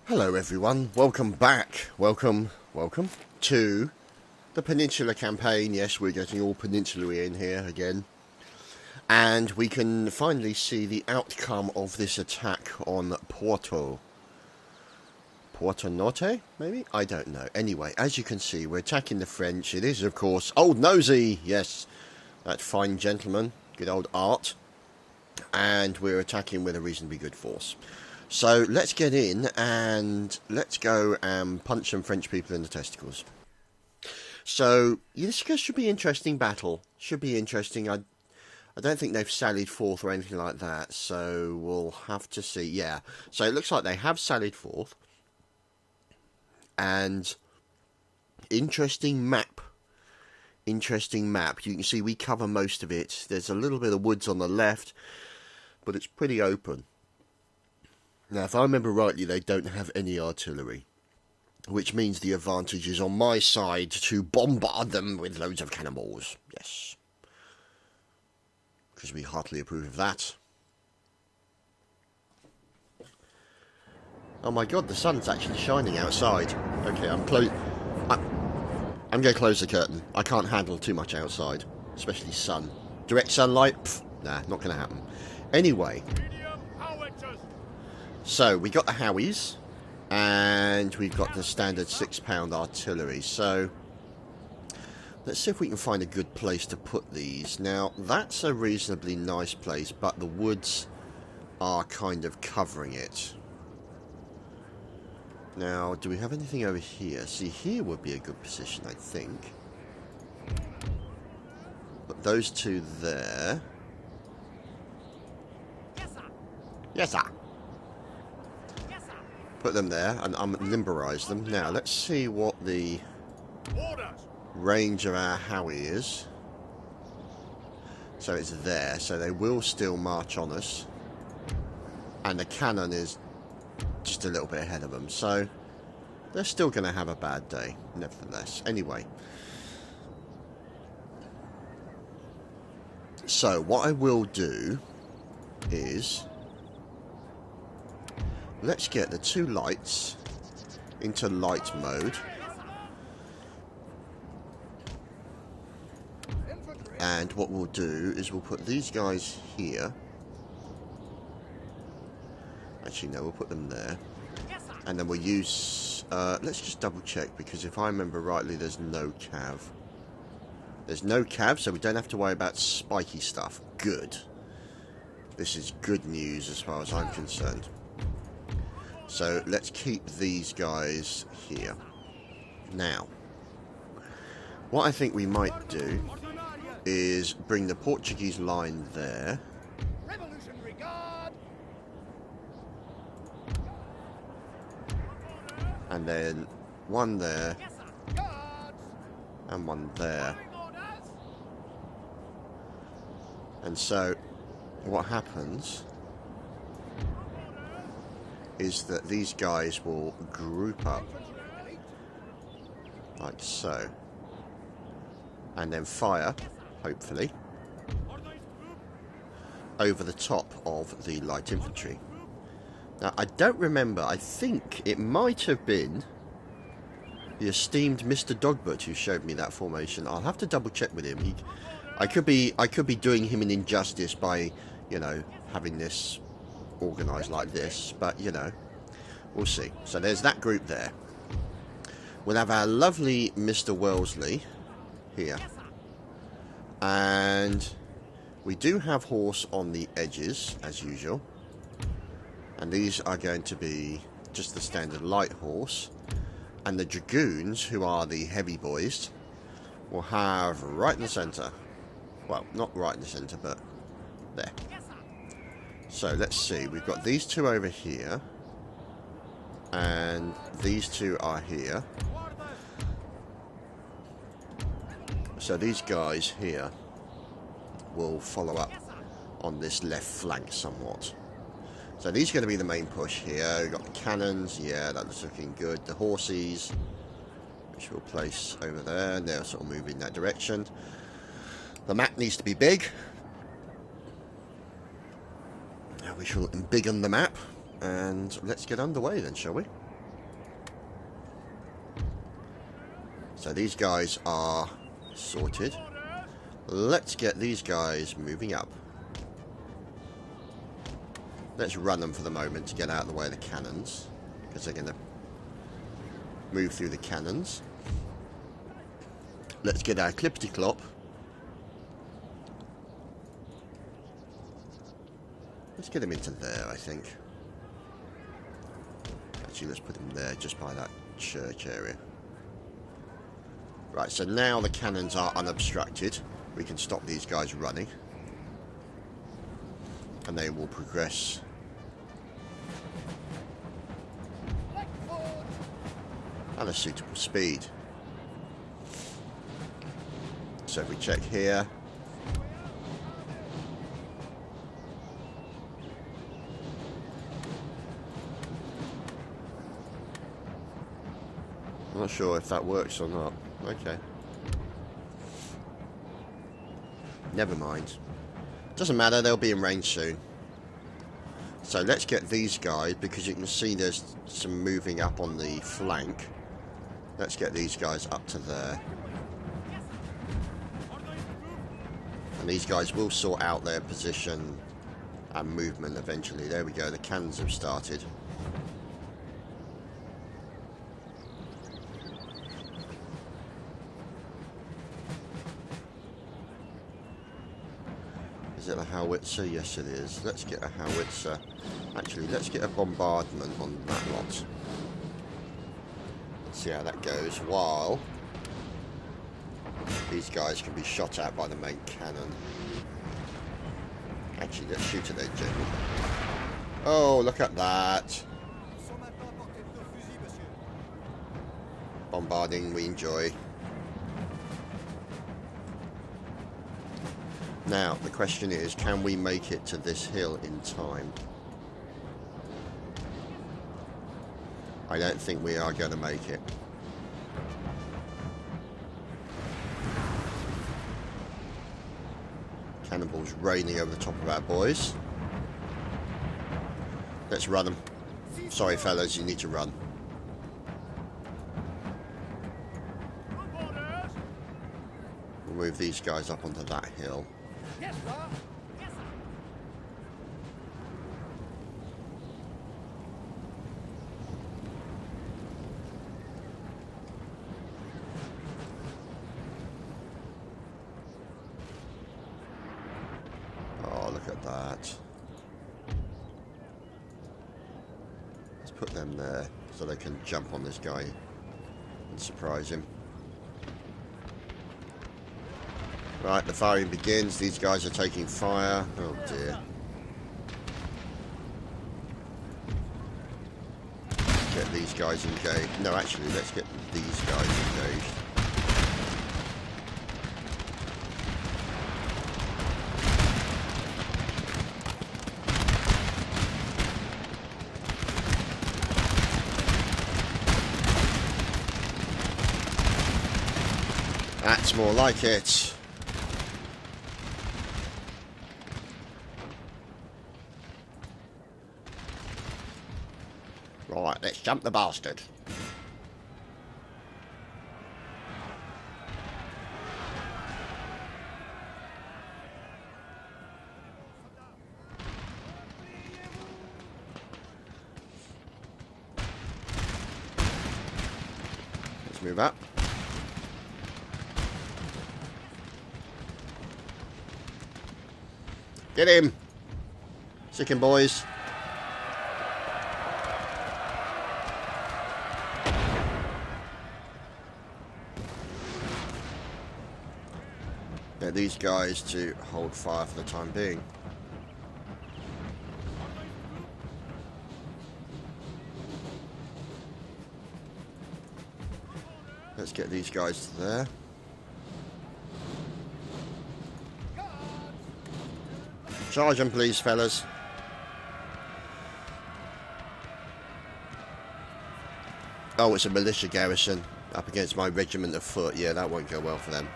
Hello everyone, welcome back, welcome to the Peninsula campaign. Yes, we're getting all Peninsula in here again. And we can finally see the outcome of this attack on Puerto Norte, maybe? I don't know. Anyway, as you can see, we're attacking the French. It is, of course, Old Nosy, yes, that fine gentleman, good old Art. And we're attacking with a reasonably good force. So let's get in and let's go and punch some French people in the testicles. So this should be an interesting battle. Should be interesting. I don't think they've sallied forth or anything like that. So we'll have to see. Yeah. So it looks like they have sallied forth. And interesting map. Interesting map. You can see we cover most of it. There's a little bit of woods on the left, but it's pretty open. Now, if I remember rightly, they don't have any artillery, which means the advantage is on my side to bombard them with loads of cannonballs. Yes. Because we heartily approve of that. Oh my god, the sun's actually shining outside. Okay, I'm going to close the curtain. I can't handle too much outside, especially sun. Direct sunlight? Pff, nah, not going to happen. Anyway. So, we got the Howies, and we've got the standard 6-pound artillery. So, let's see if we can find a good place to put these. Now, that's a reasonably nice place, but the woods are kind of covering it. Now, do we have anything over here? See, here would be a good position, I think. But those two there. Yes, sir. Yes, sir. Put them there and limberize them. Now, let's see what the range of our Howie is. So it's there. So they will still march on us. And the cannon is just a little bit ahead of them. So they're still going to have a bad day, nevertheless. Anyway. So what I will do is, let's get the two lights into light mode. And what we'll do is we'll put these guys here. Actually, no, we'll put them there. And then we'll use... let's just double check, because if I remember rightly, there's no cav. There's no cav, so we don't have to worry about spiky stuff. Good. This is good news as far as I'm concerned. So let's keep these guys here. Now, what I think we might do is bring the Portuguese line there. And then one there. And one there. And so what happens is that these guys will group up like so, and then fire, hopefully, over the top of the light infantry. Now, I don't remember, I think it might have been the esteemed Mr. Dogbert who showed me that formation. I'll have to double check with him. I could be doing him an injustice by, you know, having this organised like this, but you know, we'll see. So there's that group there. We'll have our lovely Mr. Wellesley here, and we do have horse on the edges as usual, and these are going to be just the standard light horse, and the dragoons, who are the heavy boys, will have right in the centre. Well, not right in the centre, but there. So let's see, we've got these two over here, and these two are here. So these guys here will follow up on this left flank somewhat. So these are going to be the main push here. We've got the cannons, yeah, that's looking good. The horses, which we'll place over there, and they'll sort of move in that direction. The map needs to be big. We shall embiggen the map, and let's get underway then, shall we? So these guys are sorted. Let's get these guys moving up. Let's run them for the moment to get out of the way of the cannons, because they're going to move through the cannons. Let's get our clippity-clop. Let's get him into there, I think. Actually, let's put him there, just by that church area. Right, so now the cannons are unobstructed. We can stop these guys running. And they will progress. At a suitable speed. So if we check here. I'm not sure if that works or not. Okay. Never mind. Doesn't matter, they'll be in range soon. So let's get these guys, because you can see there's some moving up on the flank. Let's get these guys up to there. And these guys will sort out their position and movement eventually. There we go, the cannons have started. Is it a howitzer? Yes it is. Let's get a howitzer. Actually, let's get a bombardment on that lot. Let's see how that goes, while these guys can be shot at by the main cannon. Actually, let's shoot at their general. Oh, look at that. Bombarding, we enjoy. Now, the question is, can we make it to this hill in time? I don't think we are going to make it. Cannonballs raining over the top of our boys. Let's run them. Sorry, fellas, you need to run. We'll move these guys up onto that hill. Yes, sir. Yes, sir. Oh, look at that. Let's put them there so they can jump on this guy and surprise him. Right, the firing begins. These guys are taking fire. Oh dear. Get these guys engaged. No, actually, let's get these guys engaged. That's more like it. Right, let's jump the bastard. Let's move up. Get him! Sick him, boys. Get these guys to hold fire for the time being. Let's get these guys to there. Charge them, please, fellas. Oh, it's a militia garrison up against my regiment of foot. Yeah, that won't go well for them.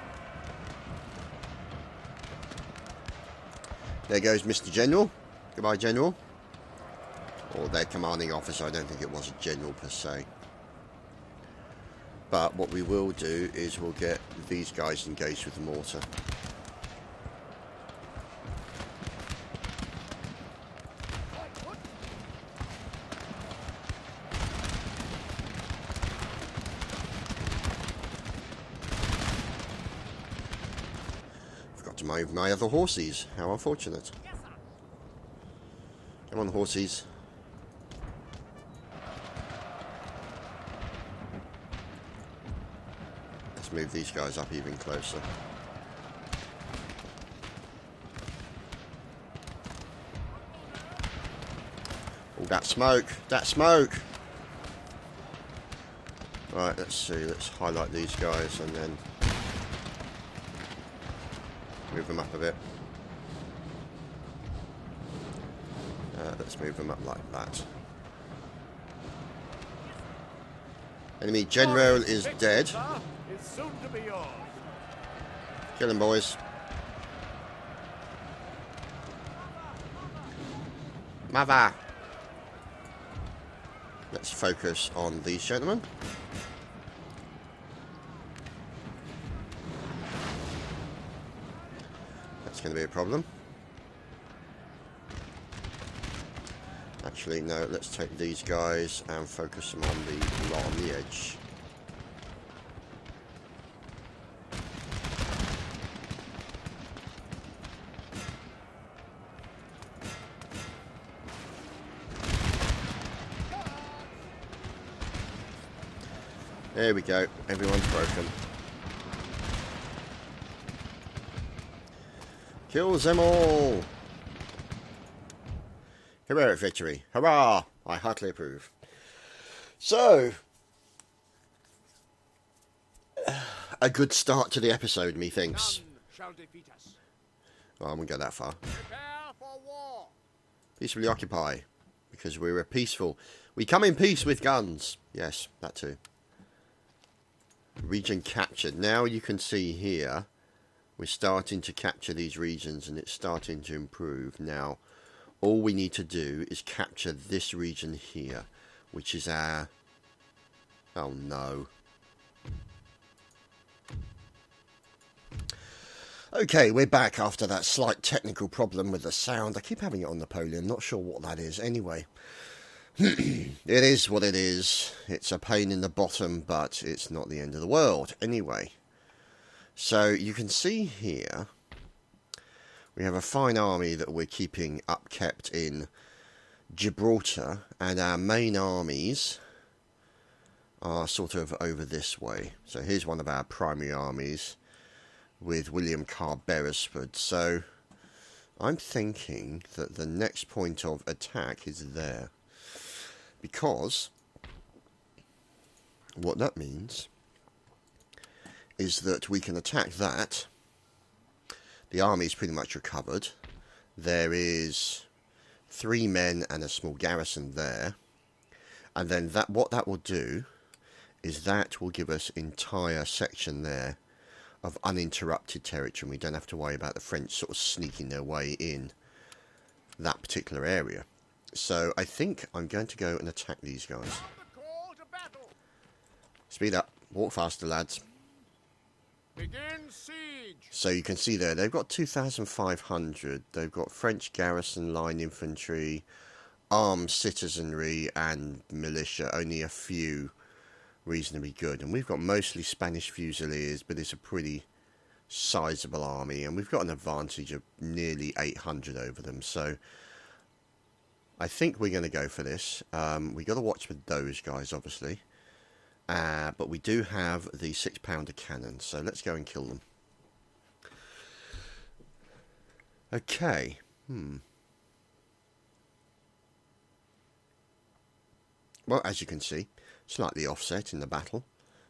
There goes Mr. General. Goodbye, General. Or their commanding officer. I don't think it was a general per se. But what we will do is we'll get these guys engaged with the mortar. Forgot to move my other horses. How unfortunate. Yes, sir. Come on, horses. Let's move these guys up even closer. Oh, that smoke! That smoke! Right, let's see. Let's highlight these guys and then move them up a bit. Let's move them up like that. Enemy general is dead. Is soon to be yours. Kill him, boys. Mother. Let's focus on these gentlemen. That's going to be a problem. Actually, no, let's take these guys and focus them on the lot on the edge. There we go, everyone's broken. Kills them all! Heroic victory. Hurrah! I heartily approve. So, a good start to the episode, methinks. None shall defeat us. Well, I won't go that far. Prepare for war. Peacefully occupy. Because we're peaceful. We come in peace with guns. Yes, that too. Region captured. Now you can see here, we're starting to capture these regions and it's starting to improve. Now, all we need to do is capture this region here, which is our... Oh no. Okay, we're back after that slight technical problem with the sound. I keep having it on Napoleon, not sure what that is. Anyway, it is what it is. It's a pain in the bottom, but it's not the end of the world. Anyway, so you can see here, we have a fine army that we're keeping upkept in Gibraltar, and our main armies are sort of over this way. So here's one of our primary armies with William Carr Beresford. So I'm thinking that the next point of attack is there, because what that means is that we can attack that. The army is pretty much recovered. There is 3 men and a small garrison there. And then what that will do is that will give us entire section there of uninterrupted territory. We don't have to worry about the French sort of sneaking their way in that particular area. So I think I'm going to go and attack these guys. The call to battle. Speed up. Walk faster, lads. Begin siege. So you can see there, they've got 2,500. They've got French garrison, line infantry, armed citizenry, and militia. Only a few reasonably good. And we've got mostly Spanish Fusiliers, but it's a pretty sizable army. And we've got an advantage of nearly 800 over them. So I think we're going to go for this. We've got to watch with those guys, obviously. But we do have the 6-pounder cannon, so let's go and kill them. Okay. Well, as you can see, slightly offset in the battle,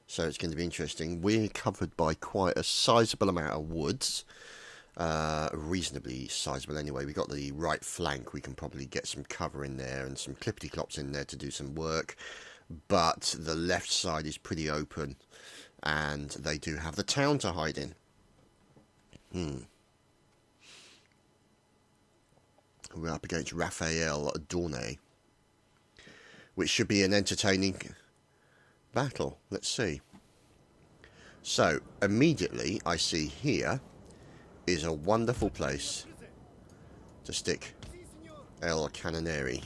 so it's going to be interesting. We're covered by quite a sizable amount of woods. Reasonably sizable anyway. We got the right flank. We can probably get some cover in there and some clippity-clops in there to do some work. But the left side is pretty open, and they do have the town to hide in. We're up against Raphael Dornay, which should be an entertaining battle. Let's see. So, immediately I see here is a wonderful place to stick El Cannonieri.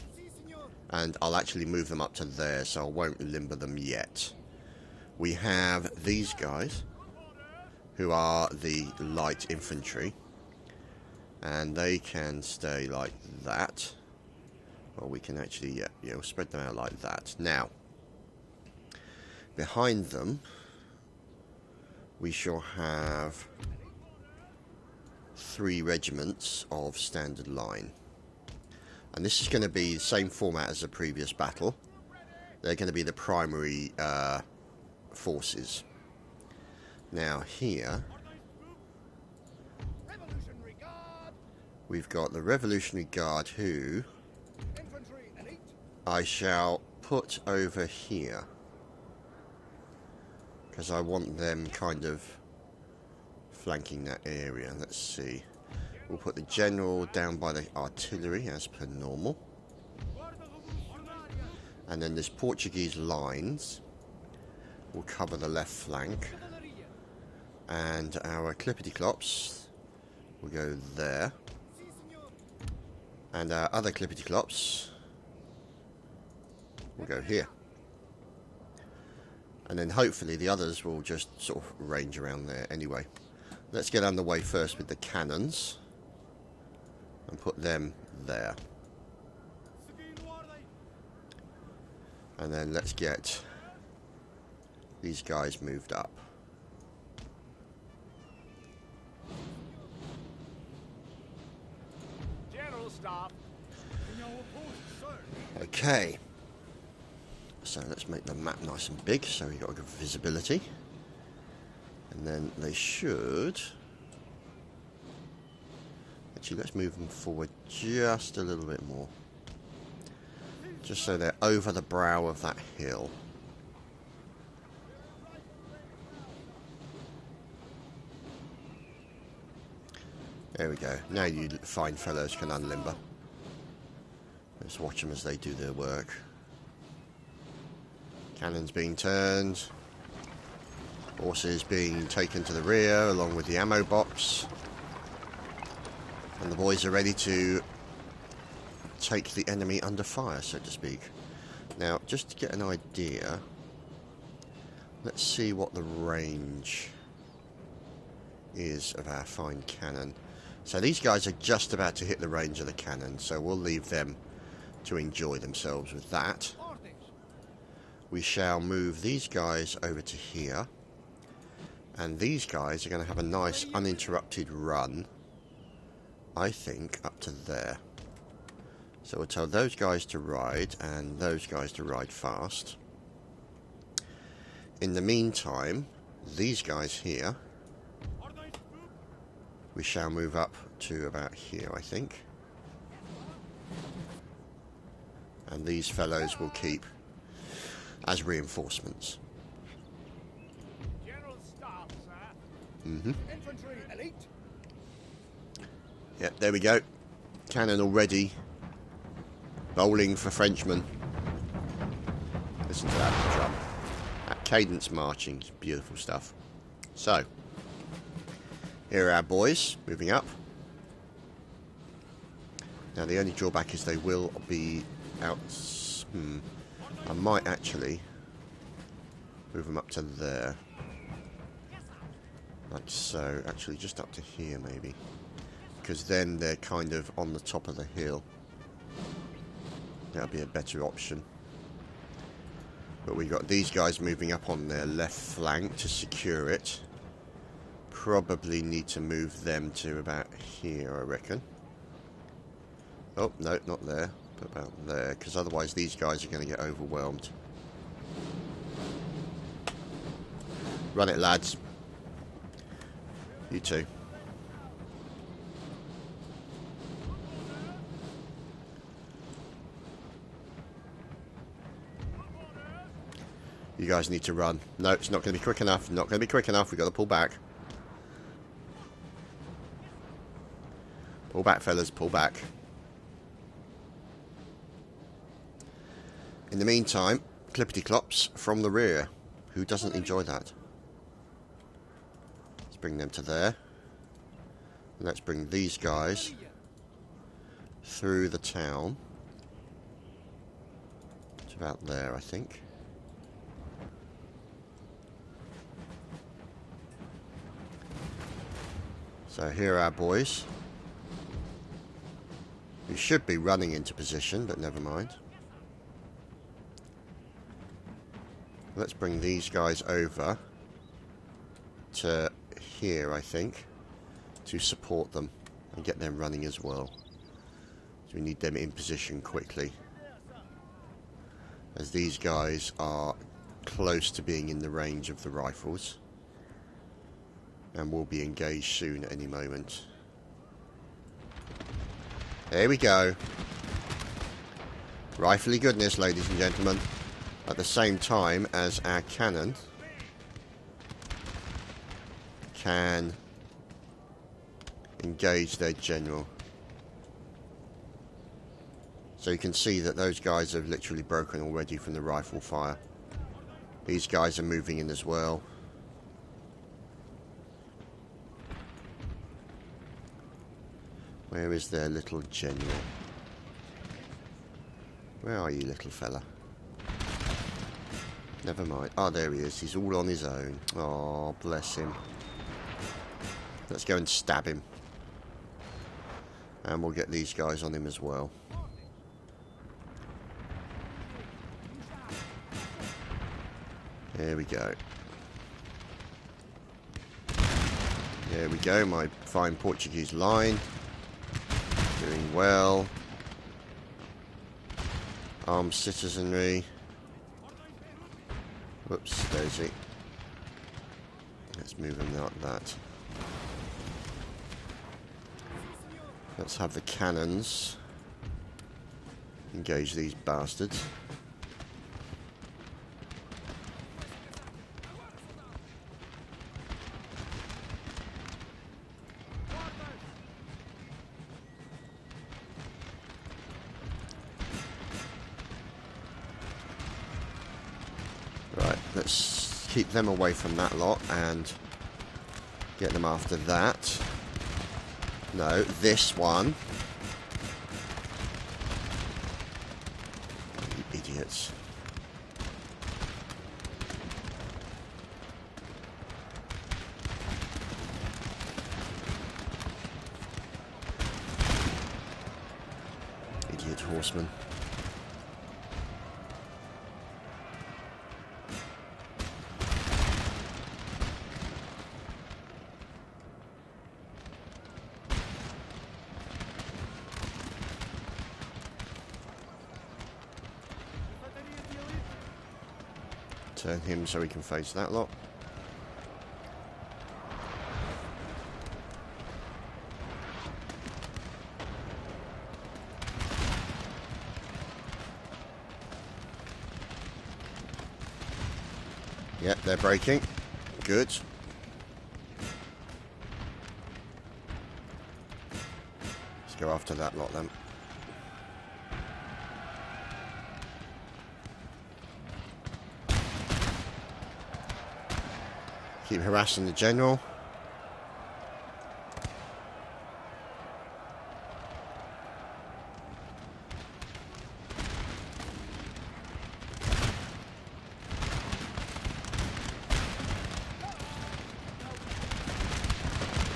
And I'll actually move them up to there, so I won't limber them yet. We have these guys, who are the light infantry. And they can stay like that. Or we can actually, yeah, we'll spread them out like that. Now, behind them, we shall have 3 regiments of standard line. And this is going to be the same format as the previous battle. They're going to be the primary forces. Now here, we've got the Revolutionary Guard, who I shall put over here, because I want them kind of flanking that area. Let's see. We'll put the general down by the artillery as per normal. And then this Portuguese lines will cover the left flank. And our Clippity-Clops will go there. And our other Clippity-Clops will go here. And then hopefully the others will just sort of range around there anyway. Let's get underway first with the cannons. And put them there. And then let's get these guys moved up. General Staff. Okay. So let's make the map nice and big so we've got a good visibility. And then they should... Actually, let's move them forward just a little bit more. Just so they're over the brow of that hill. There we go. Now you fine fellows can unlimber. Let's watch them as they do their work. Cannons being turned. Horses being taken to the rear along with the ammo box. And the boys are ready to take the enemy under fire, so to speak. Now, just to get an idea, let's see what the range is of our fine cannon. So these guys are just about to hit the range of the cannon, so we'll leave them to enjoy themselves with that. We shall move these guys over to here, and these guys are going to have a nice uninterrupted run, I think, up to there. So we'll tell those guys to ride and those guys to ride fast. In the meantime, these guys here, we shall move up to about here, I think. And these fellows will keep as reinforcements. General Staff, sir. Infantry elite. Yep, there we go. Cannon already bowling for Frenchmen. Listen to that drum. That cadence marching is beautiful stuff. So, here are our boys moving up. Now the only drawback is they will be out. I might actually move them up to there. Like so. Actually just up to here maybe. Because then they're kind of on the top of the hill. That'll be a better option. But we've got these guys moving up on their left flank to secure it. Probably need to move them to about here, I reckon. Oh, no, not there. But about there. Because otherwise these guys are going to get overwhelmed. Run it, lads. You too. You guys need to run. No, it's not going to be quick enough. Not going to be quick enough. We've got to pull back. Pull back, fellas. Pull back. In the meantime, Clippity-Clops from the rear. Who doesn't enjoy that? bring them to there. Let's bring these guys through the town. It's about there, I think. So here are our boys, who should be running into position, but never mind. Let's bring these guys over to here, I think, to support them and get them running as well. So we need them in position quickly, as these guys are close to being in the range of the rifles and will be engaged soon at any moment. There we go. Rifley goodness, ladies and gentlemen. At the same time as our cannon can engage their general. So you can see that those guys have literally broken already from the rifle fire. These guys are moving in as well. Where is their little general? Where are you, little fella? Never mind. Oh, there he is. He's all on his own. Oh, bless him. Let's go and stab him. And we'll get these guys on him as well. There we go. There we go, my fine Portuguese line. Doing well. Armed citizenry. Whoops, Daisy. Let's move him like that. Let's have the cannons engage these bastards. Right, let's keep them away from that lot and get them after that. No, this one. You idiots. Idiot horseman. Turn him so he can face that lot. Yep, they're breaking. Good. Let's go after that lot then. Keep harassing the general.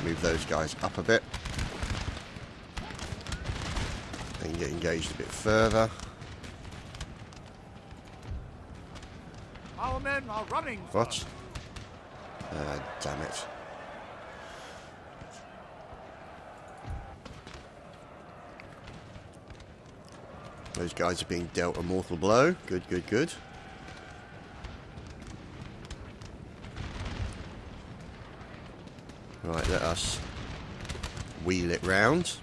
Move those guys up a bit. And get engaged a bit further. Our men are running. What? Damn it. Those guys are being dealt a mortal blow. Good, good, good. Right, let us wheel it round.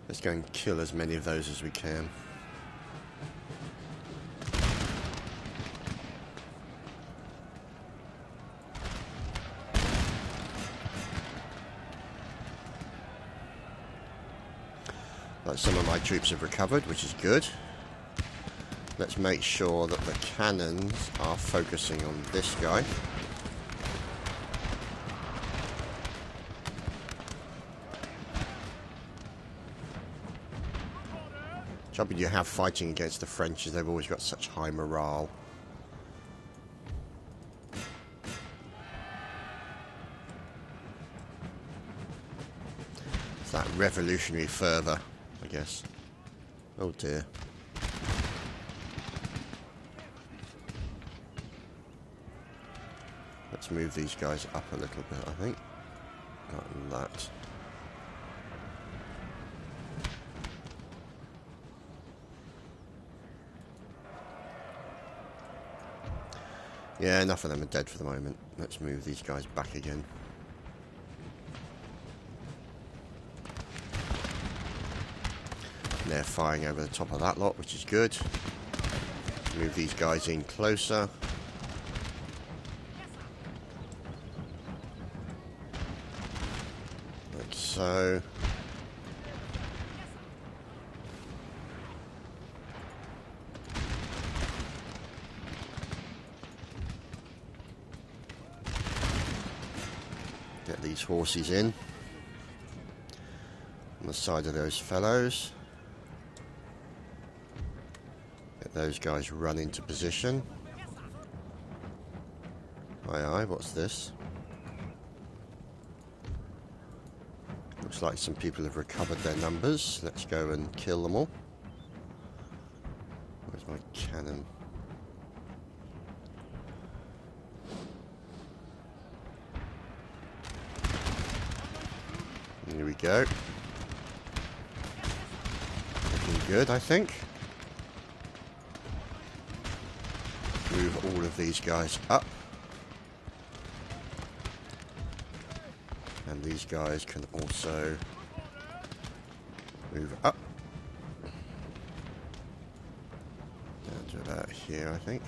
Let's go and kill as many of those as we can. Some of my troops have recovered, which is good. Let's make sure that the cannons are focusing on this guy. Trouble you have fighting against the French is they've always got such high morale. It's that revolutionary fervour, I guess. Oh dear. Let's move these guys up a little bit, I think. Not that. Yeah, enough of them are dead for the moment. Let's move these guys back again. And they're firing over the top of that lot, which is good. Move these guys in closer. Like so. Get these horses in on the side of those fellows. Get those guys run into position. Aye aye, what's this? Looks like some people have recovered their numbers. Let's go and kill them all. Where's my cannon? Here we go. Looking good, I think. Move all of these guys up. And these guys can also move up. Down to about here, I think.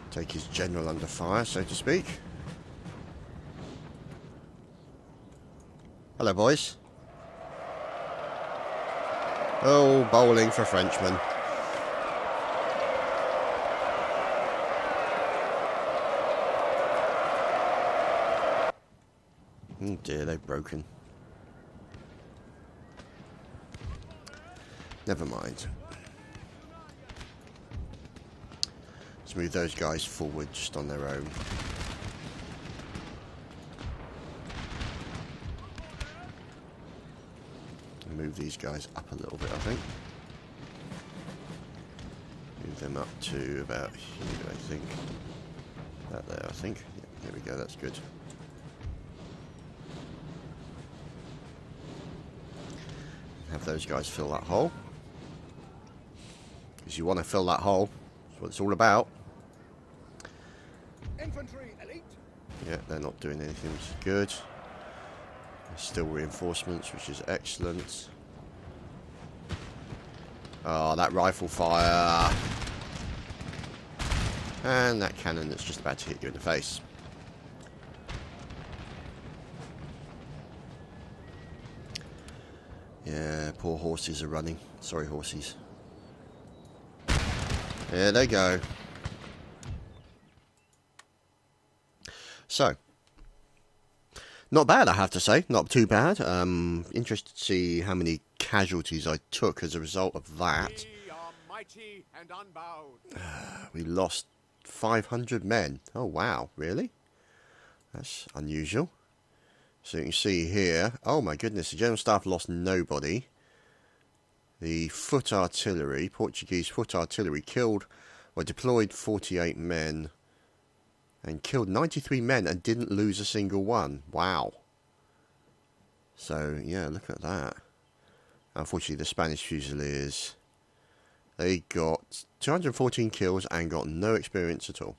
Take his general under fire, so to speak. Hello, boys. Oh, bowling for Frenchmen. Oh dear, they've broken. Never mind. Let's move those guys forward just on their own. Move these guys up a little bit, I think. Move them up to about here, I think. That there, I think. Yeah, there we go, that's good. Have those guys fill that hole. Because you want to fill that hole. That's what it's all about. Infantry elite. Yeah, they're not doing anything, which is good. Still reinforcements, which is excellent. Oh, that rifle fire. And that cannon that's just about to hit you in the face. Yeah, poor horses are running. Sorry, horses. There they go. So, not bad, I have to say. Not too bad. Interested to see how many casualties I took as a result of that. We are mighty and unbowed. We lost 500 men. Oh, wow. Really? That's unusual. So you can see here. Oh, my goodness. The General Staff lost nobody. The foot artillery, Portuguese foot artillery, killed or deployed 48 men. And killed 93 men and didn't lose a single one. Wow. So, yeah, look at that. Unfortunately, the Spanish Fusiliers, they got 214 kills and got no experience at all.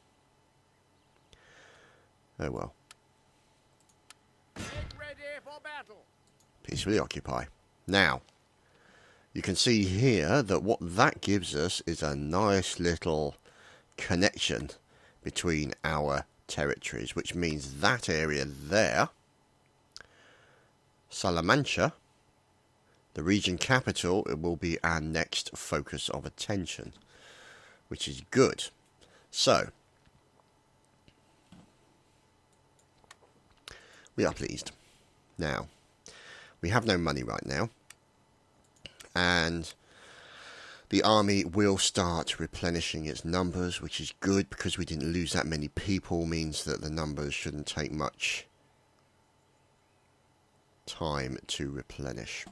Oh well. Get ready for battle. Peacefully occupy. Now, you can see here that what that gives us is a nice little connection between our territories, which means that area there, Salamanca, The region capital, it will be our next focus of attention, which is good. So, we are pleased. Now, we have no money right now, and the army will start replenishing its numbers, which is good because we didn't lose that many people, means that the numbers shouldn't take much time to replenish,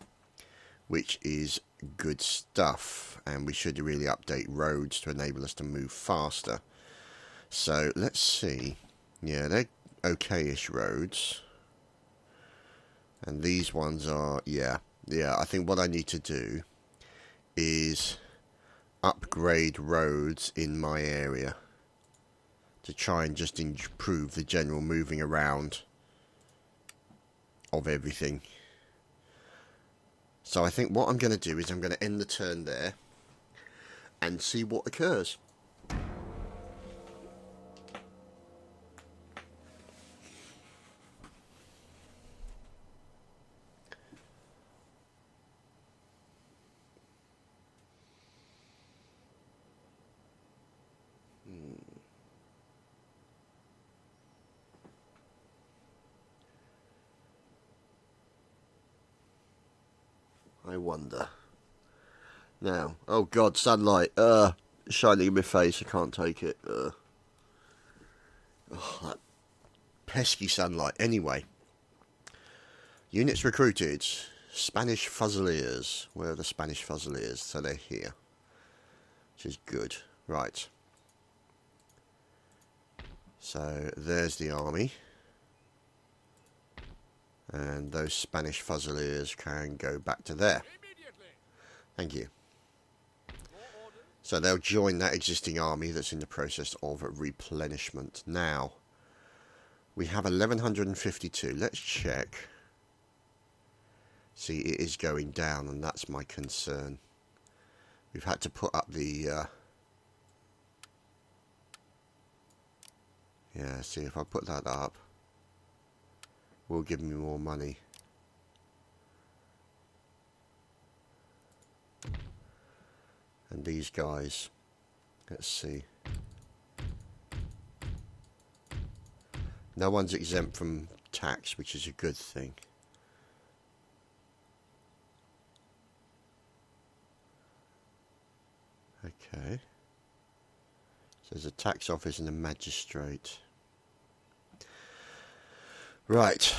which is good stuff, and we should really update roads to enable us to move faster. So let's see. Yeah, they're okay-ish roads, and these ones are, yeah, I think what I need to do is upgrade roads in my area to try and just improve the general moving around of everything. So I think what I'm going to do is I'm going to end the turn there and see what occurs. I wonder. Now, oh god, sunlight, shining in my face, I can't take it. Oh, that pesky sunlight. Anyway, units recruited. Spanish Fusiliers. Where are the Spanish Fusiliers? So they're here, which is good. Right. So there's the army. And those Spanish Fusiliers can go back to there. Thank you. So they'll join that existing army that's in the process of replenishment. Now, we have 1152. Let's check. See, it is going down, and that's my concern. We've had to put up the... yeah, see, if I put that up, will give me more money. And these guys, let's see. No one's exempt from tax, which is a good thing. Okay. So there's a tax office and a magistrate. Right.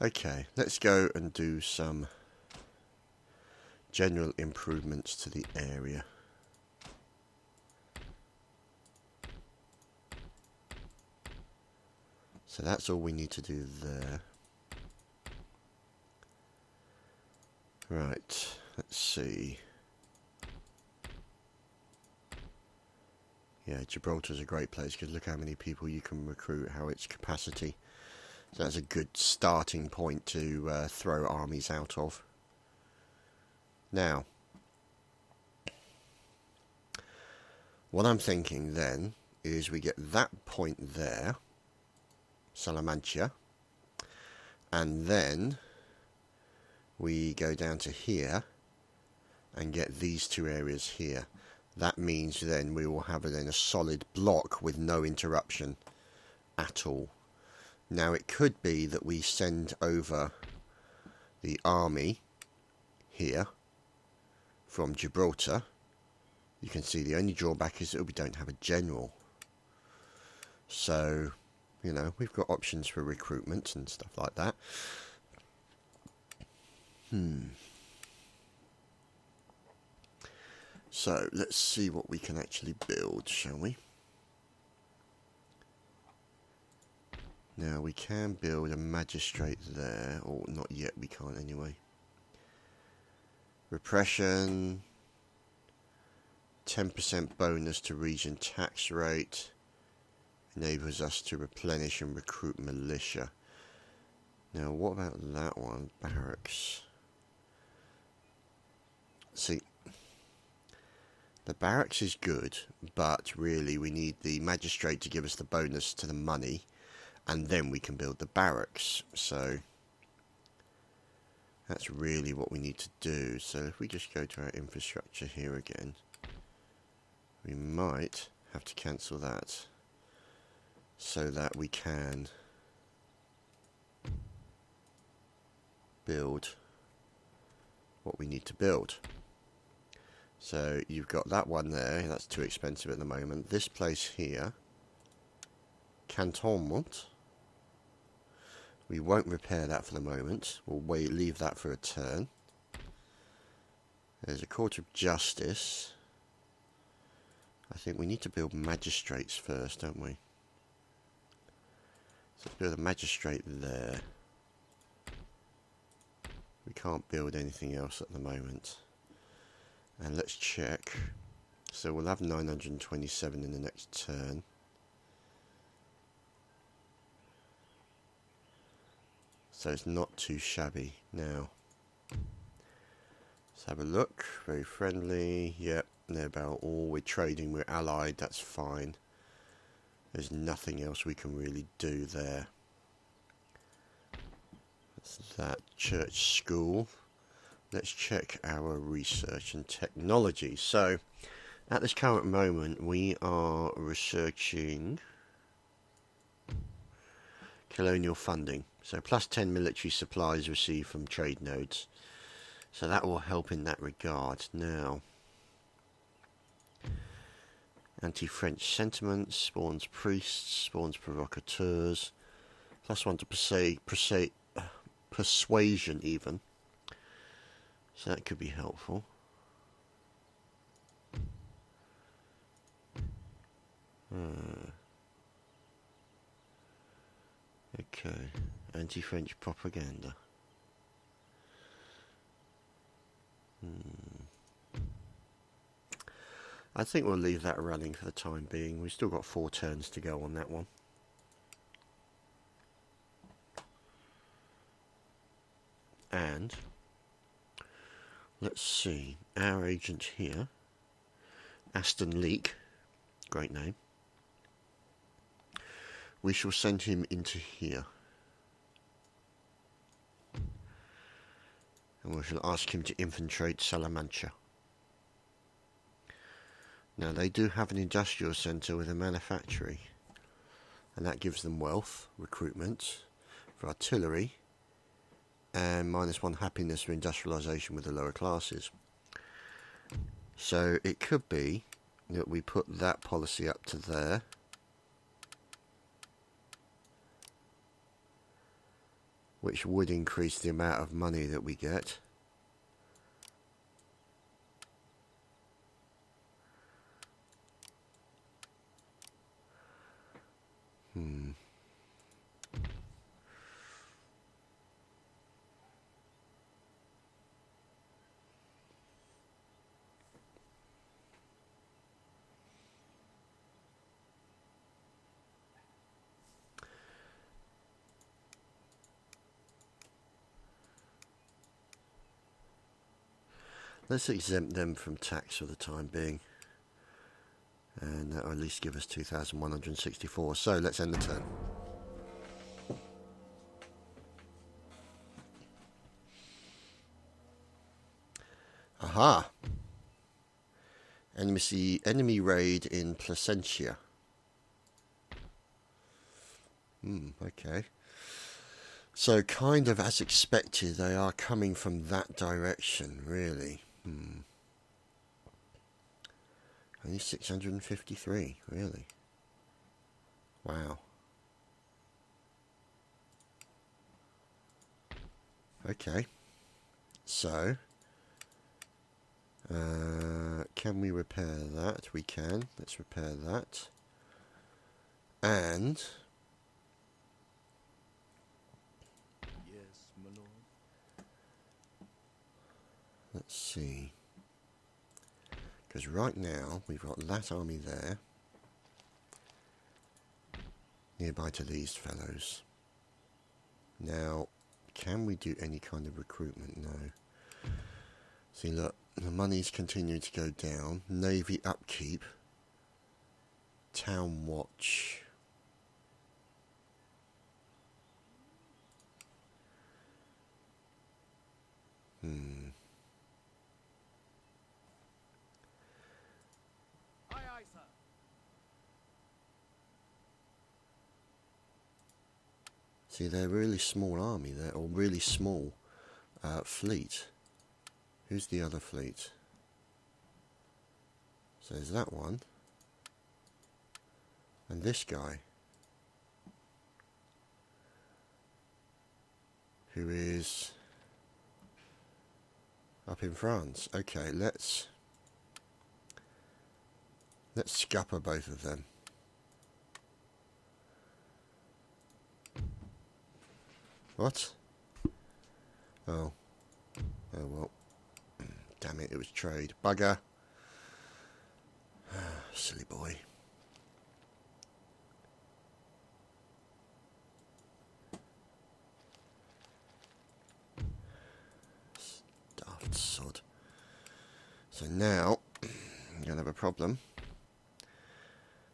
Okay, let's go and do some general improvements to the area. So that's all we need to do there. Right, let's see. Yeah, Gibraltar's a great place because look how many people you can recruit, how its capacity. So that's a good starting point to throw armies out of. Now, what I'm thinking then is we get that point there, Salamanca, and then we go down to here and get these two areas here. That means then we will have then a solid block with no interruption at all. Now it could be that we send over the army here from Gibraltar. You can see the only drawback is that we don't have a general. So, you know, we've got options for recruitment and stuff like that. So, let's see what we can actually build, shall we? Now, we can build a magistrate there, or not yet, we can't anyway. Repression, 10% bonus to region tax rate, enables us to replenish and recruit militia. Now, what about that one? Barracks. See, the barracks is good, but really we need the magistrate to give us the bonus to the money, and then we can build the barracks. So that's really what we need to do. So if we just go to our infrastructure here again, we might have to cancel that so that we can build what we need to build. So you've got that one there, that's too expensive at the moment. This place here, Cantonment, we won't repair that for the moment. We'll leave that for a turn. There's a Court of Justice. I think we need to build magistrates first, don't we? So let's build a magistrate there. We can't build anything else at the moment. And let's check. So we'll have 927 in the next turn. So it's not too shabby now. Let's have a look. Very friendly. Yep, they're about all. We're trading, we're allied, that's fine. There's nothing else we can really do there. That's that church school. Let's check our research and technology. So, at this current moment, we are researching colonial funding. So, plus 10 military supplies received from trade nodes. So, that will help in that regard. Now, anti-French sentiments, spawns priests, spawns provocateurs. Plus 1 to persuasion, even. So that could be helpful. Okay, anti-French propaganda. I think we'll leave that running for the time being. We've still got 4 turns to go on that one. And let's see, our agent here, Aston Leek, great name. We shall send him into here. And we shall ask him to infiltrate Salamanca. Now they do have an industrial centre with a manufactory. And that gives them wealth, recruitment, for artillery, and -1 happiness for industrialisation with the lower classes. So it could be that we put that policy up to there. Which would increase the amount of money that we get. Let's exempt them from tax for the time being. And that will at least give us 2,164. So let's end the turn. Aha! Enemy raid in Placentia. Okay. So kind of as expected, they are coming from that direction, really. Only 653, really. Wow. Okay. So, can we repair that? We can. Let's repair that. And Yes, my lord. let's see. Because right now, we've got that army there. Nearby to these fellows. Now, can we do any kind of recruitment? No. See, look. The money's continuing to go down. Navy upkeep. Town watch. Aye, aye, sir. See, they're a really small army there, or really small fleet. Who's the other fleet? So there's that one. And this guy. Who is up in France. Okay, let's scupper both of them. What? Oh. Oh well. Damn it, it was trade. Bugger. Silly boy. Daft sod. So now, I'm going to have a problem.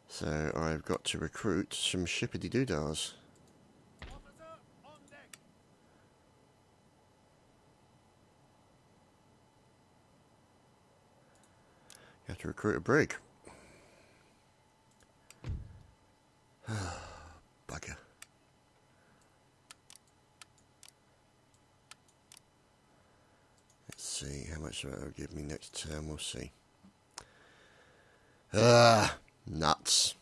So I've got to recruit some shippity-doodahs. Officer on deck. You have to recruit a brig. Bugger. Let's see how much that'll give me next term. We'll see. Nuts.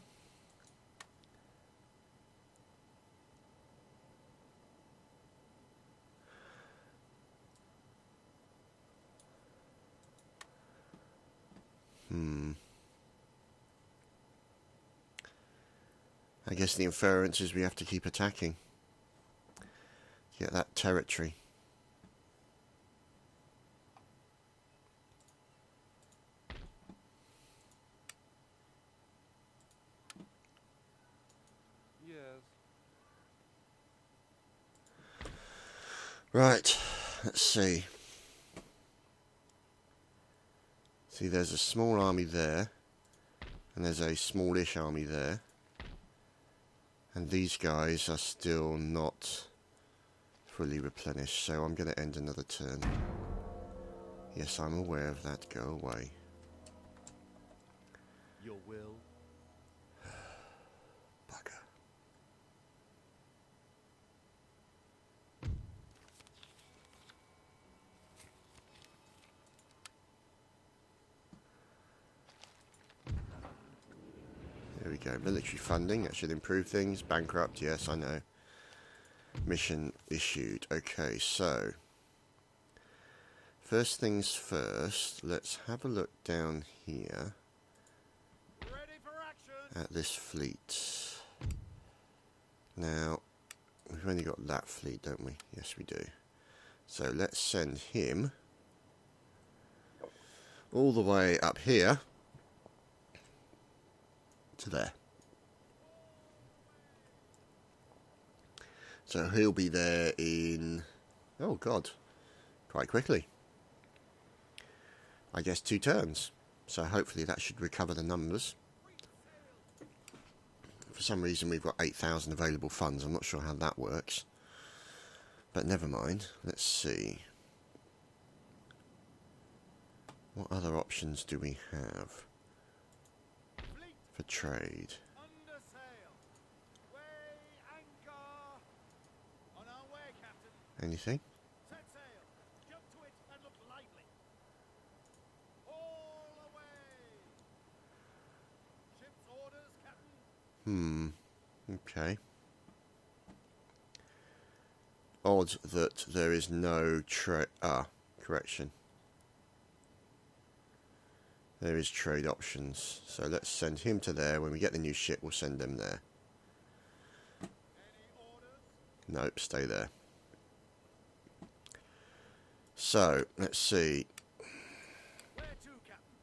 I guess the inference is we have to keep attacking. Get that territory. Yes. Right, let's see. See, there's a small army there, and there's a smallish army there. And these guys are still not fully replenished, so I'm going to end another turn. Yes, I'm aware of that. Go away. Your will. Bugger. There we go. Military funding. That should improve things. Bankrupt. Yes, I know. Mission issued. Okay, so first things first, let's have a look down here Ready for action. at this fleet. Now, we've only got that fleet, don't we? Yes, we do. So let's send him all the way up here to there. So he'll be there in, oh God, quite quickly. I guess 2 turns. So hopefully that should recover the numbers. For some reason we've got 8,000 available funds. I'm not sure how that works. But never mind. Let's see. What other options do we have Fleet for trade? under sail. Weigh anchor. On our way, Captain. Anything? Set sail. Jump to it and look lively. All away. Ship's orders, Captain. Okay. Odd that there is no trade. Correction. There is trade options. So let's send him to there. When we get the new ship, we'll send them there. Any orders? Nope, stay there. So, let's see. Where to, Captain?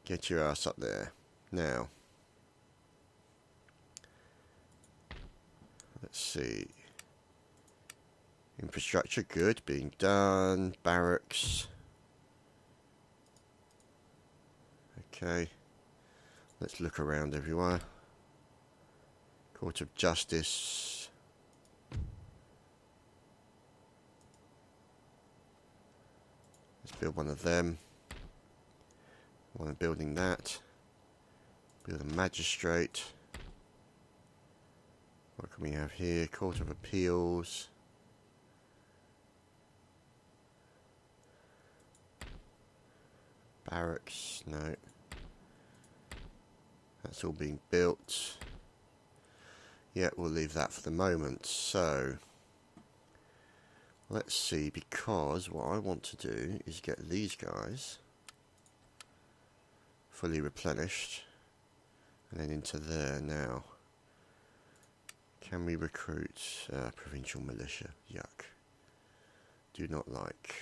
Get your ass up there. Now. Let's see. Infrastructure, good. Being done. Barracks. Okay. Let's look around everywhere. Court of Justice. Let's build one of them. One building that. Build a magistrate. What can we have here? Court of Appeals. Barracks. No. That's all being built. Yeah, we'll leave that for the moment. So, let's see, because what I want to do is get these guys fully replenished. And then into there now. Can we recruit provincial militia? Yuck. Do not like.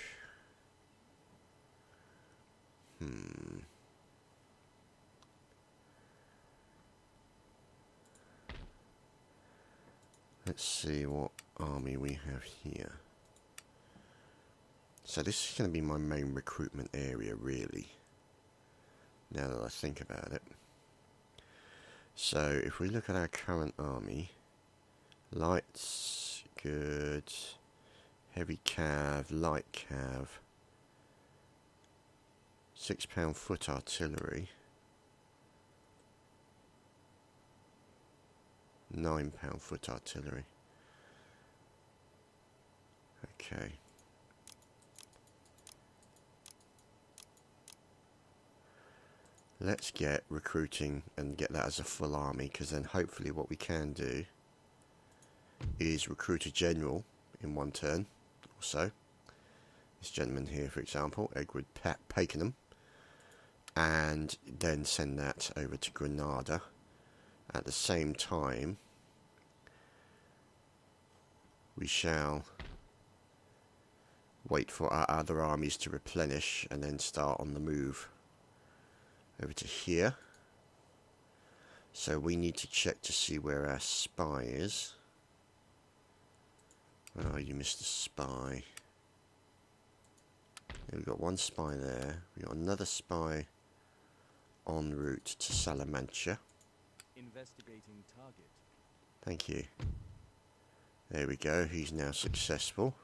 Let's see what army we have here. So this is going to be my main recruitment area, really. Now that I think about it. So if we look at our current army, lights, good, heavy cav, light cav, £6 foot artillery, £9 foot artillery. Okay. Let's get recruiting and get that as a full army, because then hopefully what we can do is recruit a general in one turn or so. This gentleman here, for example, Edward Pakenham, and then send that over to Granada. At the same time, we shall wait for our other armies to replenish and then start on the move over to here. So we need to check to see where our spy is. Oh, you missed a spy. We've got one spy there. We've got another spy en route to Salamanca. Investigating target. Thank you. There we go. He's now successful.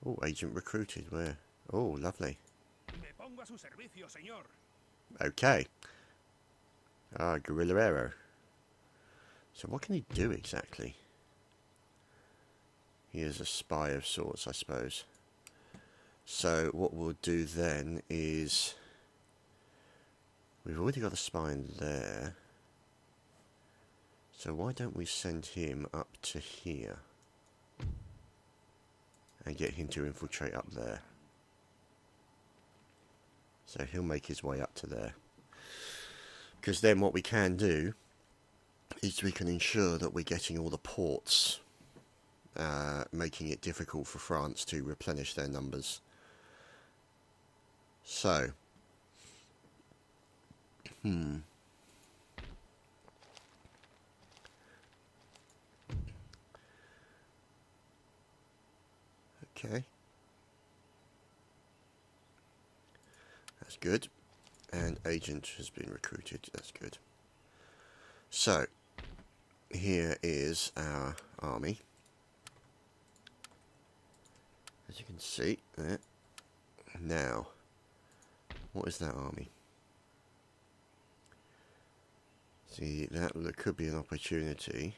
Oh, agent recruited. Where? Oh, lovely. Me pongo a su servicio, señor. Okay. Ah, guerrilla arrow. So what can he do exactly? He is a spy of sorts, I suppose. So what we'll do then is, we've already got a spy in there. So why don't we send him up to here and get him to infiltrate up there. So he'll make his way up to there. Because then what we can do is we can ensure that we're getting all the ports, making it difficult for France to replenish their numbers. So, okay. That's good. And agent has been recruited. That's good. So, here is our army. As you can see there. Now, what is that army? See, that could be an opportunity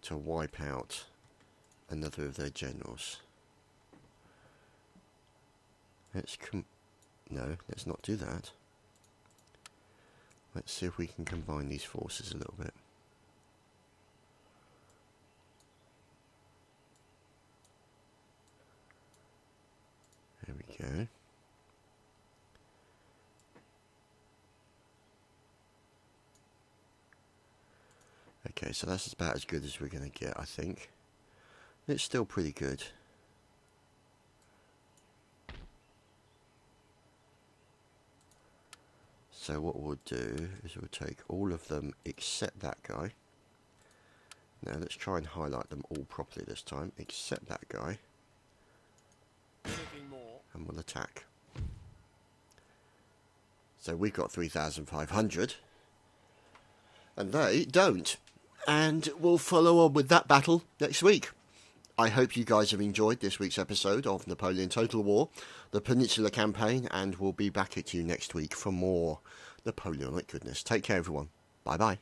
to wipe out another of their generals. No, let's not do that. Let's see if we can combine these forces a little bit. There we go. Okay, so that's about as good as we're going to get, I think. It's still pretty good. So what we'll do is we'll take all of them except that guy. Now let's try and highlight them all properly this time, except that guy. And we'll attack. So we've got 3,500. And they don't. And we'll follow on with that battle next week. I hope you guys have enjoyed this week's episode of Napoleon Total War, the Peninsula campaign, and we'll be back at you next week for more Napoleonic goodness. Take care, everyone. Bye-bye.